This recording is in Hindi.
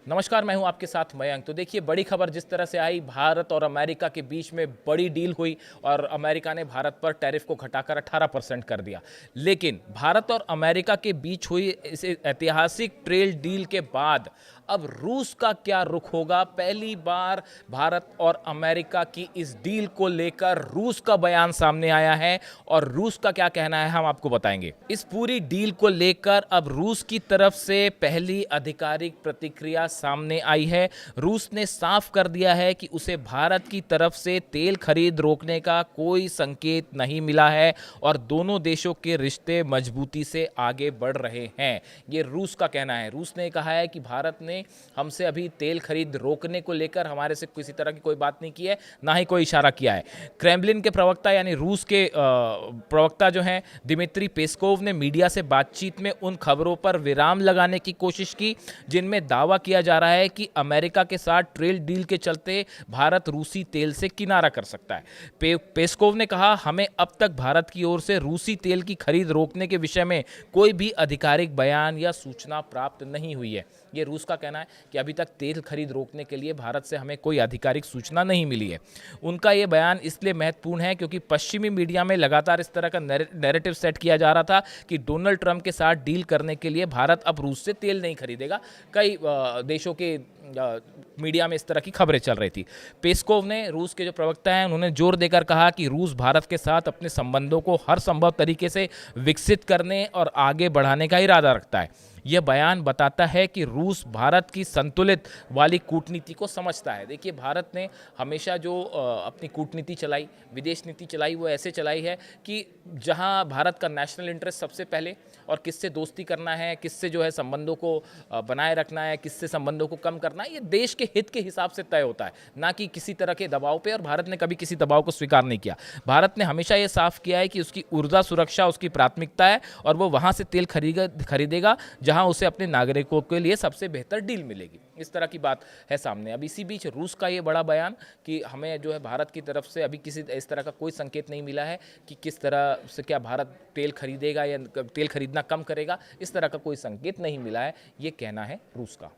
नमस्कार, मैं हूं आपके साथ मयंक। तो देखिए, बड़ी खबर जिस तरह से आई, भारत और अमेरिका के बीच में बड़ी डील हुई और अमेरिका ने भारत पर टैरिफ को घटाकर 18% कर दिया। लेकिन भारत और अमेरिका के बीच हुई इस ऐतिहासिक ट्रेड डील के बाद अब रूस का क्या रुख होगा? पहली बार भारत और अमेरिका की इस डील को लेकर रूस का बयान सामने आया है और रूस का क्या कहना है हम आपको बताएंगे। इस पूरी डील को लेकर अब रूस की तरफ से पहली आधिकारिक प्रतिक्रिया सामने आई है। रूस ने साफ कर दिया है कि उसे भारत की तरफ से तेल खरीद रोकने का कोई संकेत नहीं मिला है और दोनों देशों के रिश्ते मजबूती से आगे बढ़ रहे हैं। ये रूस का कहना है। रूस ने कहा है कि भारत ने हमसे अभी तेल खरीद रोकने को लेकर हमारे से किसी तरह की कोई बात नहीं की है, ना ही कोई इशारा किया है। क्रेमलिन के प्रवक्ता यानी रूस के प्रवक्ता जो हैं दिमित्री पेस्कोव ने मीडिया से बातचीत में उन खबरों पर विराम लगाने की कोशिश की जिनमें दावा किया जा रहा है कि अमेरिका के साथ ट्रेड डील के चलते भारत रूसी तेल से किनारा कर सकता है। पेस्कोव ने कहा, हमें अब तक भारत की ओर से रूसी तेल की खरीद रोकने के विषय में कोई भी आधिकारिक बयान या सूचना प्राप्त नहीं हुई है। ये रूस का कहना है कि अभी तक तेल खरीद रोकने के लिए भारत से हमें कोई आधिकारिक सूचना नहीं मिली है। उनका ये बयान इसलिए महत्वपूर्ण है क्योंकि पश्चिमी मीडिया में लगातार इस तरह का नैरेटिव सेट किया जा रहा था कि डोनाल्ड ट्रंप के साथ डील करने के लिए भारत अब रूस से तेल नहीं खरीदेगा। कई देशों के मीडिया में इस तरह की खबरें चल रही थी। पेस्कोव ने, रूस के जो प्रवक्ता हैं, उन्होंने जोर देकर कहा कि रूस भारत के साथ अपने संबंधों को हर संभव तरीके से विकसित करने और आगे बढ़ाने का इरादा रखता है। यह बयान बताता है कि रूस भारत की संतुलित वाली कूटनीति को समझता है। देखिए, भारत ने हमेशा जो अपनी कूटनीति चलाई, विदेश नीति चलाई, वो ऐसे चलाई है कि जहां भारत का नेशनल इंटरेस्ट सबसे पहले और किससे दोस्ती करना है, किससे जो है संबंधों को बनाए रखना है, किससे संबंधों को कम करना है, ये देश के हित के हिसाब से तय होता है, ना कि किसी तरह के दबाव पे। और भारत ने कभी किसी दबाव को स्वीकार नहीं किया। भारत ने हमेशा ये साफ किया है कि उसकी ऊर्जा सुरक्षा उसकी प्राथमिकता है और वो वहां से तेल खरीदेगा जहां उसे अपने नागरिकों के लिए सबसे बेहतर डील मिलेगी। इस तरह की बात है सामने। अब इसी बीच रूस का ये बड़ा बयान कि हमें जो है भारत की तरफ से अभी किसी इस तरह का कोई संकेत नहीं मिला है कि किस तरह से क्या भारत तेल खरीदेगा या तेल खरीदना कम करेगा, इस तरह का कोई संकेत नहीं मिला है, ये कहना है रूस का।